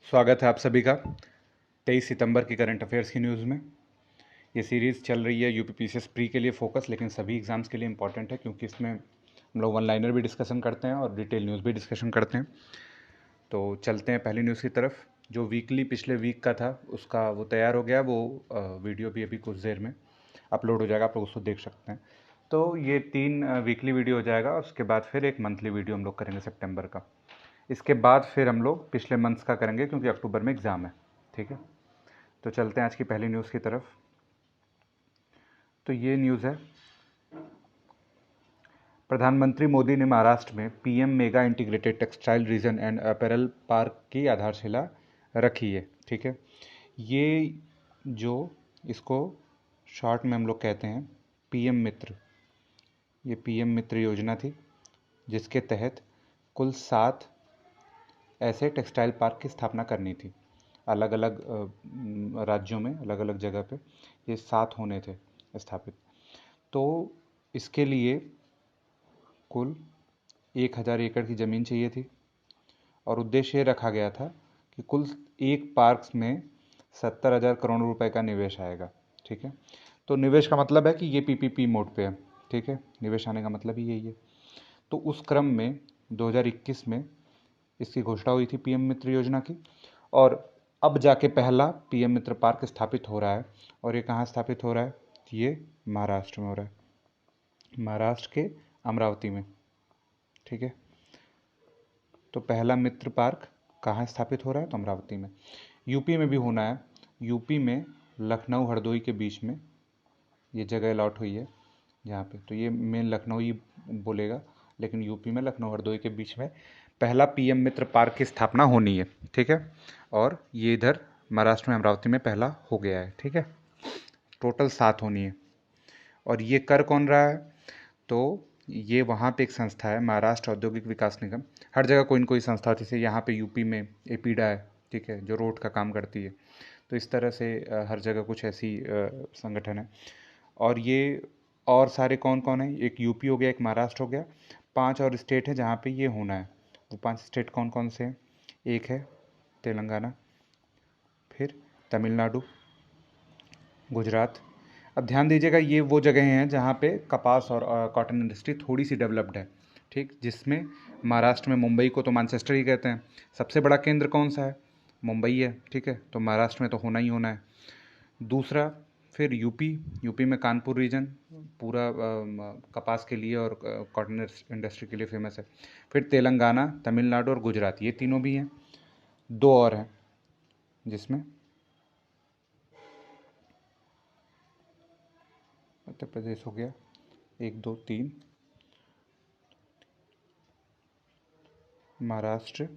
स्वागत है आप सभी का 23 सितंबर की करंट अफेयर्स की न्यूज़ में। ये सीरीज़ चल रही है यूपी पीसीएस प्री के लिए फोकस, लेकिन सभी एग्ज़ाम्स के लिए इंपॉर्टेंट है क्योंकि इसमें हम लोग वन लाइनर भी डिस्कशन करते हैं और डिटेल न्यूज़ भी डिस्कशन करते हैं। तो चलते हैं पहली न्यूज़ की तरफ। जो वीकली पिछले वीक का था उसका वो तैयार हो गया, वो वीडियो भी अभी कुछ देर में अपलोड हो जाएगा, आप लोग उसको देख सकते हैं। तो ये 3 वीकली वीडियो हो जाएगा और उसके बाद फिर एक मंथली वीडियो हम लोग करेंगे सितंबर का। इसके बाद फिर हम लोग पिछले मंथ्स का करेंगे क्योंकि अक्टूबर में एग्ज़ाम है। ठीक है, तो चलते हैं आज की पहली न्यूज़ की तरफ। तो ये न्यूज़ है, प्रधानमंत्री मोदी ने महाराष्ट्र में PM mega integrated textile reason and apparel park की आधारशिला रखी है। ठीक है, ये जो इसको शॉर्ट में हम लोग कहते हैं पीएम मित्र, ये पीएम मित्र योजना थी जिसके तहत कुल 7 ऐसे टेक्सटाइल पार्क की स्थापना करनी थी। अलग अलग राज्यों में अलग अलग जगह पे ये 7 होने थे स्थापित। तो इसके लिए कुल 1000 एकड़ की ज़मीन चाहिए थी और उद्देश्य ये रखा गया था कि कुल एक पार्क्स में 70,000 करोड़ रुपए का निवेश आएगा। ठीक है, तो निवेश का मतलब है कि ये पीपीपी मोड पे है। ठीक है, निवेश आने का मतलब ही यही है। तो उस क्रम में 2021 में इसकी घोषणा हुई थी पीएम मित्र योजना की, और अब जाके पहला पीएम मित्र पार्क स्थापित हो रहा है। और ये कहाँ स्थापित हो रहा है? ये महाराष्ट्र में हो रहा है, महाराष्ट्र के अमरावती में। ठीक है, तो पहला मित्र पार्क कहाँ स्थापित हो रहा है? तो अमरावती में। यूपी में भी होना है, यूपी में लखनऊ हरदोई के बीच में ये जगह अलॉट हुई है यहाँ पे। तो ये मेन लखनऊ ही बोलेगा, लेकिन यूपी में लखनऊ हरदोई के बीच में पहला पीएम मित्र पार्क की स्थापना होनी है। ठीक है, और ये इधर महाराष्ट्र में अमरावती में पहला हो गया है। ठीक है, टोटल 7 होनी है। और ये कर कौन रहा है? तो ये वहाँ पे एक संस्था है, महाराष्ट्र औद्योगिक विकास निगम। हर जगह कोई न कोई संस्था होती है, जैसे यहाँ पे यूपी में एपीडा है, ठीक है, जो रोड का काम करती है। तो इस तरह से हर जगह कुछ ऐसी संगठन है। और ये और सारे कौन कौन है? एक यूपी हो गया, एक महाराष्ट्र हो गया, 5 और स्टेट है जहाँ पे ये होना है। वो 5 स्टेट कौन कौन से हैं? एक है तेलंगाना, फिर तमिलनाडु, गुजरात। अब ध्यान दीजिएगा, ये वो जगह हैं जहाँ पे कपास और कॉटन इंडस्ट्री थोड़ी सी डेवलप्ड है। ठीक, जिसमें महाराष्ट्र में मुंबई को तो मैनचेस्टर ही कहते हैं। सबसे बड़ा केंद्र कौन सा है? मुंबई है। ठीक है, तो महाराष्ट्र में तो होना ही होना है। दूसरा, फिर यूपी, यूपी में कानपुर रीजन पूरा कपास के लिए और कॉटन इंडस्ट्री के लिए फेमस है। फिर तेलंगाना, तमिलनाडु और गुजरात, ये तीनों भी हैं। 2 और हैं जिसमें उत्तर प्रदेश हो गया, 1 2 3, महाराष्ट्र,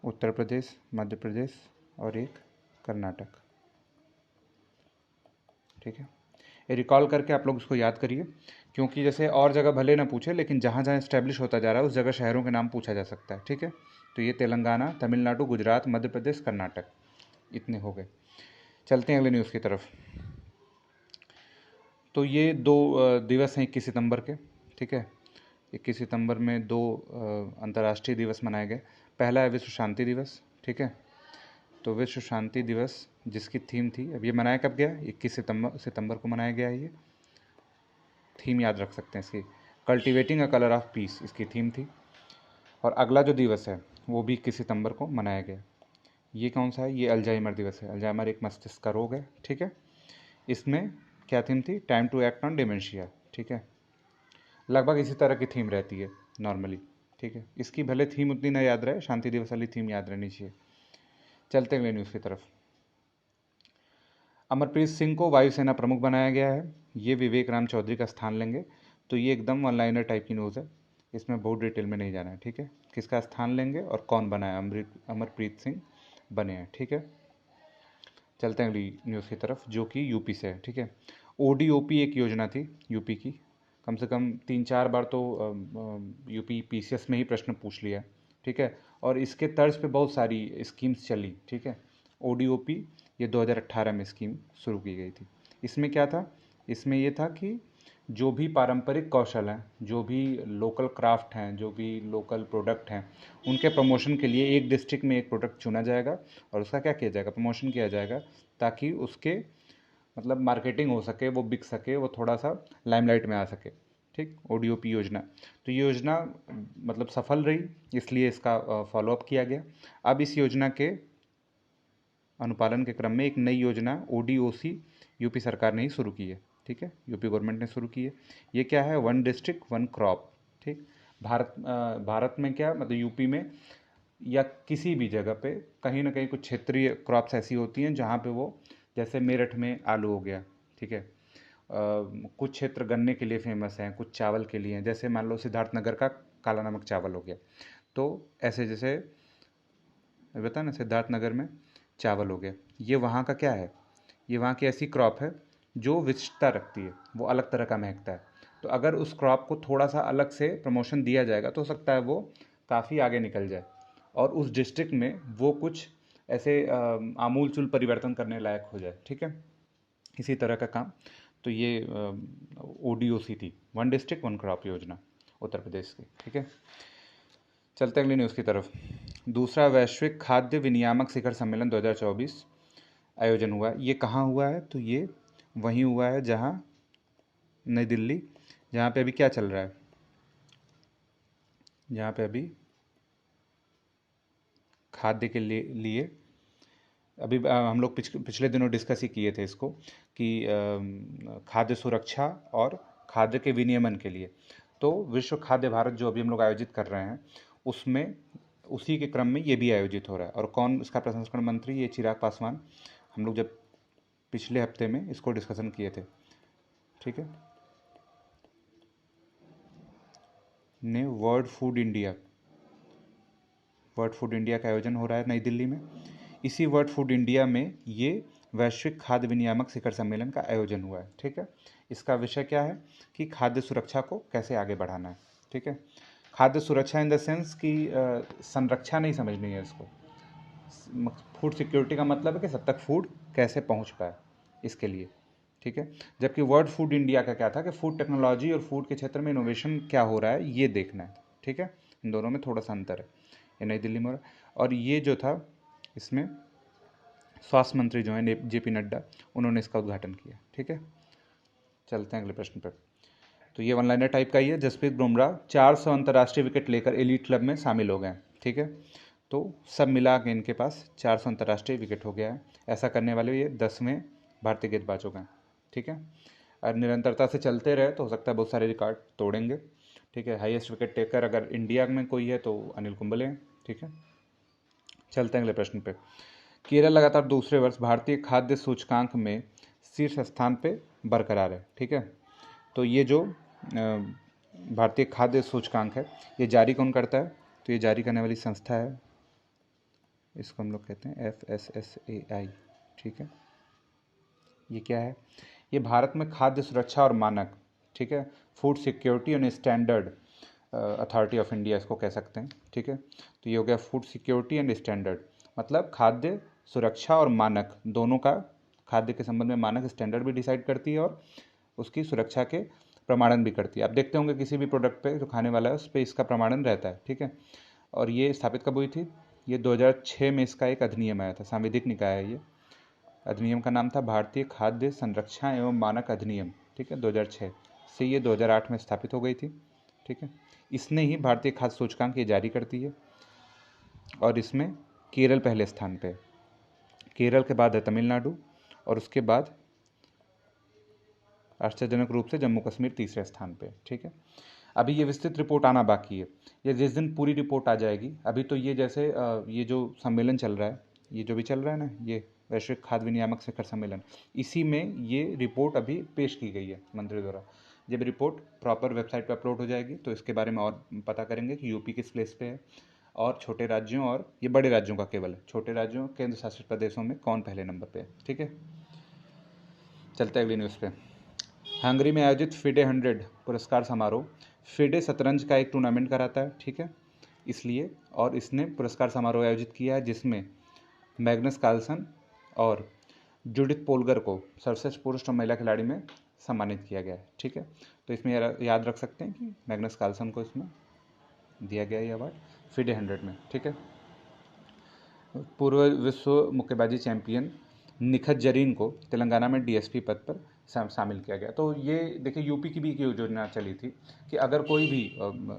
उत्तर प्रदेश, मध्य प्रदेश और एक कर्नाटक। ठीक है, ये रिकॉल करके आप लोग इसको याद करिए, क्योंकि जैसे और जगह भले ना पूछे, लेकिन जहाँ जहाँ इस्टेब्लिश होता जा रहा है उस जगह शहरों के नाम पूछा जा सकता है। ठीक है, तो ये तेलंगाना, तमिलनाडु, गुजरात, मध्य प्रदेश, कर्नाटक, इतने हो गए। चलते हैं अगले न्यूज़ की तरफ। तो ये 2 दिवस हैं 21 सितंबर के। ठीक है, 21 सितंबर में 2 अंतर्राष्ट्रीय दिवस मनाए गए। पहला है विश्व शांति दिवस। ठीक है, तो विश्व शांति दिवस जिसकी थीम थी, अब ये मनाया कब गया? 21 सितंबर को मनाया गया है। ये थीम याद रख सकते हैं इसकी, cultivating a colour of peace इसकी थीम थी। और अगला जो दिवस है वो भी 21 सितंबर को मनाया गया। ये कौन सा है? ये अल्जाइमर दिवस है। अल्जाइमर एक मस्तिष्क का रोग है। ठीक है, इसमें क्या थीम थी? Time to act on dementia. ठीक है, लगभग इसी तरह की थीम रहती है नॉर्मली। ठीक है, इसकी भले थीम उतनी ना याद रहे, शांति दिवस वाली थीम याद रहनी चाहिए। चलते हैं अगले न्यूज़ की तरफ। अमरप्रीत सिंह को वायुसेना प्रमुख बनाया गया है। ये विवेक राम चौधरी का स्थान लेंगे। तो ये एकदम वन लाइनर टाइप की न्यूज़ है, इसमें बहुत डिटेल में नहीं जाना है। ठीक है, किसका स्थान लेंगे और कौन बना है? अमरप्रीत सिंह बने हैं। ठीक है, चलते हैं अगली न्यूज़ की तरफ जो कि यूपी से है। ठीक है, ओडीओपी एक योजना थी यूपी की, कम से कम 3-4 बार तो यूपी पीसीएस में ही प्रश्न पूछ लिया। ठीक है, और इसके तर्ज पे बहुत सारी स्कीम्स चली। ठीक है, ओडीओपी ये 2018 में स्कीम शुरू की गई थी। इसमें क्या था? इसमें ये था कि जो भी पारंपरिक कौशल हैं, जो भी लोकल क्राफ्ट हैं, जो भी लोकल प्रोडक्ट हैं, उनके प्रमोशन के लिए एक डिस्ट्रिक्ट में एक प्रोडक्ट चुना जाएगा और उसका क्या किया जाएगा, प्रमोशन किया जाएगा, ताकि उसके मतलब मार्केटिंग हो सके, वो बिक सके, वो थोड़ा सा लाइमलाइट में आ सके। ठीक, ओडीओपी योजना। तो ये योजना मतलब सफल रही, इसलिए इसका फॉलोअप किया गया। अब इस योजना के अनुपालन के क्रम में एक नई योजना ओडीओसी यूपी सरकार ने ही शुरू की है। ठीक है, यूपी गवर्नमेंट ने शुरू की है। ये क्या है, वन डिस्ट्रिक्ट वन क्रॉप। ठीक, भारत में क्या मतलब यूपी में या किसी भी जगह पे कहीं ना कहीं कुछ क्षेत्रीय क्रॉप्स ऐसी होती हैं जहाँ पे वो, जैसे मेरठ में आलू हो गया। ठीक है, कुछ क्षेत्र गन्ने के लिए फेमस हैं, कुछ चावल के लिए हैं, जैसे मान लो सिद्धार्थनगर का काला नमक चावल हो गया। तो ऐसे जैसे बता ना, सिद्धार्थनगर में चावल हो गया, ये वहाँ का क्या है, ये वहाँ की ऐसी क्रॉप है जो विशिष्टता रखती है, वो अलग तरह का महकता है। तो अगर उस क्रॉप को थोड़ा सा अलग से प्रमोशन दिया जाएगा तो हो सकता है वो काफ़ी आगे निकल जाए और उस डिस्ट्रिक्ट में वो कुछ ऐसे आमूल चूल परिवर्तन करने लायक हो जाए। ठीक है, इसी तरह का काम। तो ये ओडीओसी थी, वन डिस्ट्रिक्ट वन क्रॉप योजना, उत्तर प्रदेश की। ठीक है, चलते अगली न्यूज़ की तरफ। दूसरा वैश्विक खाद्य विनियामक शिखर सम्मेलन 2024 आयोजन हुआ। ये कहाँ हुआ है, तो ये वहीं हुआ है जहाँ, नई दिल्ली, जहाँ पे अभी क्या चल रहा है, जहाँ पे अभी खाद्य के लिए अभी हम लोग पिछले दिनों डिस्कस ही किए थे इसको कि खाद्य सुरक्षा और खाद्य के विनियमन के लिए। तो विश्व खाद्य भारत जो अभी हम लोग आयोजित कर रहे हैं, उसमें उसी के क्रम में ये भी आयोजित हो रहा है। और कौन इसका प्रसंस्करण मंत्री, ये चिराग पासवान। हम लोग जब पिछले हफ्ते में इसको डिस्कशन किए थे। ठीक है, ने वर्ल्ड फूड इंडिया का आयोजन हो रहा है नई दिल्ली में। इसी वर्ल्ड फूड इंडिया में ये वैश्विक खाद्य विनियामक शिखर सम्मेलन का आयोजन हुआ है। ठीक है, इसका विषय क्या है कि खाद्य सुरक्षा को कैसे आगे बढ़ाना है। ठीक है, खाद्य सुरक्षा इन द सेंस कि संरक्षा नहीं समझनी है इसको। फूड सिक्योरिटी का मतलब है कि सब तक फूड कैसे पहुंच पाए, इसके लिए। ठीक है, जबकि वर्ल्ड फूड इंडिया का क्या था कि फूड टेक्नोलॉजी और फूड के क्षेत्र में इनोवेशन क्या हो रहा है ये देखना है। ठीक है, इन दोनों में थोड़ा सा अंतर है। ये नई दिल्ली में हो रहा है। और ये जो था, इसमें स्वास्थ्य मंत्री जो हैं जेपी नड्डा, उन्होंने इसका उद्घाटन किया। ठीक है, चलते हैं अगले प्रश्न पर। तो ये वन लाइनर टाइप का ही है। जसप्रीत बुमराह 400 अंतर्राष्ट्रीय विकेट लेकर एलीट क्लब में शामिल हो गए। ठीक है, तो सब मिला के इनके पास 400 अंतर्राष्ट्रीय विकेट हो गया है। ऐसा करने वाले ये 10वें भारतीय गेंदबाज हो गए। ठीक है, और निरंतरता से चलते रहे तो हो सकता है बहुत सारे रिकॉर्ड तोड़ेंगे। ठीक है, हाईएस्ट विकेट टेकर अगर इंडिया में कोई है तो अनिल कुंबले हैं। ठीक है, चलते हैं अगले प्रश्न पे। केरल लगातार दूसरे वर्ष भारतीय खाद्य सूचकांक में शीर्ष स्थान पे बरकरार है। ठीक है, तो ये जो भारतीय खाद्य सूचकांक है, ये जारी कौन करता है, तो ये जारी करने वाली संस्था है, इसको हम लोग कहते हैं FSSAI। ठीक है, ये क्या है, ये भारत में खाद्य सुरक्षा और मानक, ठीक है, food security and standard authority of India इसको कह सकते हैं। ठीक है, तो ये हो गया फूड सिक्योरिटी एंड स्टैंडर्ड, मतलब खाद्य सुरक्षा और मानक दोनों का, खाद्य के संबंध में मानक स्टैंडर्ड भी डिसाइड करती है और उसकी सुरक्षा के प्रमाणन भी करती है। आप देखते होंगे किसी भी प्रोडक्ट पे जो खाने वाला है उस पर इसका प्रमाणन रहता है। ठीक है, और ये स्थापित कब हुई थी, ये 2006 में इसका एक अधिनियम आया था, सांविधिक निकाय है ये। अधिनियम का नाम था भारतीय खाद्य संरक्षा एवं मानक अधिनियम। ठीक है, 2006 से ये 2008 में स्थापित हो गई थी। ठीक है, इसने ही भारतीय खाद्य सूचकांक ये जारी करती है और इसमें केरल पहले स्थान पे है। केरल के बाद है तमिलनाडु और उसके बाद आश्चर्यजनक रूप से जम्मू कश्मीर तीसरे स्थान पे। ठीक है, अभी ये विस्तृत रिपोर्ट आना बाकी है। ये जिस दिन पूरी रिपोर्ट आ जाएगी, अभी तो ये जैसे ये जो सम्मेलन चल रहा है, ये जो भी चल रहा है ना, ये वैश्विक खाद्य विनियामक शिखर सम्मेलन, इसी में ये रिपोर्ट अभी पेश की गई है मंत्री द्वारा। जब रिपोर्ट प्रॉपर वेबसाइट पर अपलोड हो जाएगी तो इसके बारे में और पता करेंगे कि यूपी किस प्लेस पे है और छोटे राज्यों, और ये बड़े राज्यों का केवल है, छोटे राज्यों केंद्र शासित प्रदेशों में कौन पहले नंबर पे है। ठीक है, चलते अगली न्यूज़ पे। हंगरी में आयोजित फिडे 100 पुरस्कार समारोह, फिडे शतरंज का एक टूर्नामेंट कराता है। ठीक है, इसलिए, और इसने पुरस्कार समारोह आयोजित किया है जिसमें मैग्नस कार्लसन और जूडिथ पोलगर को सर्वश्रेष्ठ पुरुष और महिला खिलाड़ी में सम्मानित किया गया है। ठीक है, तो इसमें याद रख सकते हैं कि मैग्नस कार्लसन को इसमें दिया गया ये अवार्ड FIDE 100 में। ठीक है, पूर्व विश्व मुक्केबाजी चैंपियन निखत जरीन को तेलंगाना में DSP पद पर शामिल किया गया। तो ये देखिए, यूपी की भी एक योजना चली थी कि अगर कोई भी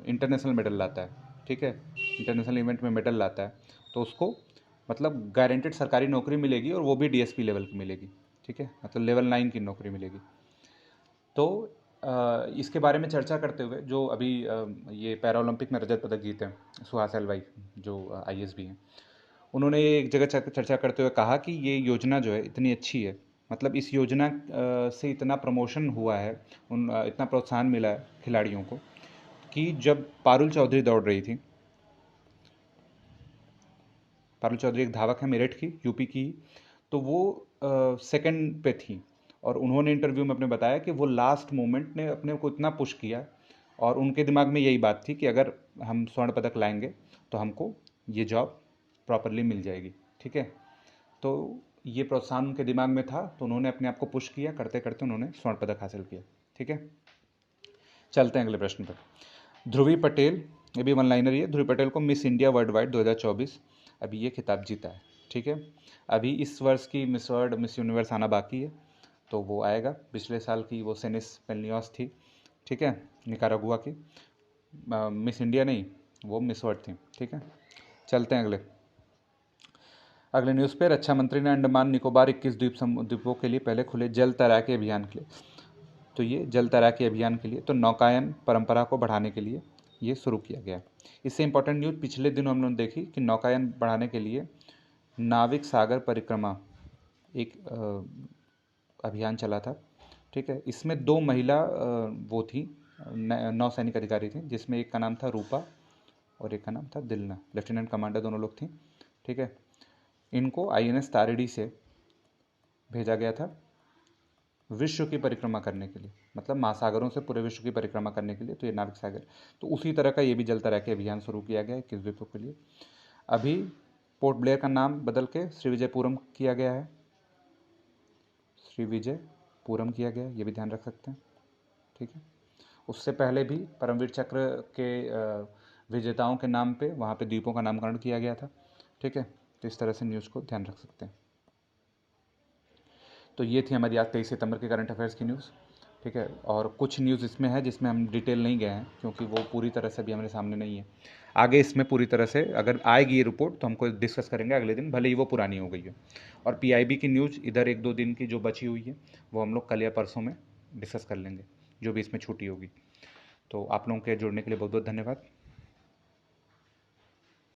इंटरनेशनल मेडल लाता है, ठीक है, इंटरनेशनल इवेंट में मेडल लाता है, तो उसको मतलब गारंटेड सरकारी नौकरी मिलेगी, और वो भी DSP लेवल की मिलेगी। ठीक है, मतलब लेवल 9 की नौकरी मिलेगी। तो इसके बारे में चर्चा करते हुए जो अभी ये पैरा ओलंपिक में रजत पदक जीते हैं सुहास एलवाई, जो ISB हैं, उन्होंने एक जगह चर्चा करते हुए कहा कि ये योजना जो है इतनी अच्छी है, मतलब इस योजना से इतना प्रमोशन हुआ है, इतना प्रोत्साहन मिला है खिलाड़ियों को, कि जब पारुल चौधरी दौड़ रही थी, पारुल चौधरी एक धावक है मेरठ की, यूपी की, तो वो सेकंड पे थी, और उन्होंने इंटरव्यू में अपने बताया कि वो लास्ट मोमेंट ने अपने को इतना पुश किया, और उनके दिमाग में यही बात थी कि अगर हम स्वर्ण पदक लाएंगे तो हमको ये जॉब प्रॉपरली मिल जाएगी। ठीक है, तो ये प्रोत्साहन उनके दिमाग में था, तो उन्होंने अपने आप को पुश किया, करते करते उन्होंने स्वर्ण पदक हासिल किया। ठीक है, चलते हैं अगले प्रश्न पर। ध्रुवी पटेल, ये भी वन लाइनर ही है। ध्रुवी पटेल को मिस इंडिया वर्ल्ड वाइड 2024 अभी ये खिताब जीता है। ठीक है, अभी इस वर्ष की मिस वर्ल्ड, मिस यूनिवर्स आना बाकी है, तो वो आएगा। पिछले साल की वो सेनिस पेलनियोस थी, ठीक है, निकारागुआ की। मिस इंडिया नहीं, वो मिस वर्ल्ड थी। ठीक है, चलते हैं अगले न्यूज़ पे। रक्षा मंत्री ने अंडमान निकोबार 21 द्वीपों के लिए पहले खुले जल तैराकी अभियान के लिए, तो ये जल तैराकी अभियान के लिए तो नौकायन परंपरा को बढ़ाने के लिए ये शुरू किया गया। इससे इंपॉर्टेंट न्यूज़ पिछले दिनों हम लोगों ने देखी कि नौकायन बढ़ाने के लिए नाविक सागर परिक्रमा एक अभियान चला था। ठीक है, इसमें 2 महिला वो थी, नौसैनिक अधिकारी थी, जिसमें एक का नाम था रूपा और एक का नाम था दिलना, लेफ्टिनेंट कमांडर दोनों लोग थी। ठीक है, इनको INS तारिणी से भेजा गया था विश्व की परिक्रमा करने के लिए, मतलब महासागरों से पूरे विश्व की परिक्रमा करने के लिए। तो ये नाविक सागर, तो उसी तरह का ये भी जल तैराकी अभियान शुरू किया गया है 21 द्वीपों के लिए। अभी पोर्ट ब्लेयर का नाम बदल के श्रीविजयपुरम किया गया है, श्रीविजयपुरम किया गया है, ये भी ध्यान रख सकते हैं। ठीक है, उससे पहले भी परमवीर चक्र के विजेताओं के नाम पे वहाँ पे द्वीपों का नामकरण किया गया था। ठीक है, तो इस तरह से न्यूज़ को ध्यान रख सकते हैं। तो ये थी हमारी आज 23 सितंबर के करंट अफेयर्स की न्यूज़। ठीक है, और कुछ न्यूज़ इसमें है जिसमें हम डिटेल नहीं गए हैं, क्योंकि वो पूरी तरह से अभी हमारे सामने नहीं है। आगे इसमें पूरी तरह से अगर आएगी ये रिपोर्ट तो हमको डिस्कस करेंगे अगले दिन, भले ही वो पुरानी हो गई है। और PIB की न्यूज़ इधर 1-2 दिन की जो बची हुई है वो हम लोग कल या परसों में डिस्कस कर लेंगे, जो भी इसमें छूटी होगी। तो आप लोगों के जुड़ने के लिए बहुत बहुत धन्यवाद।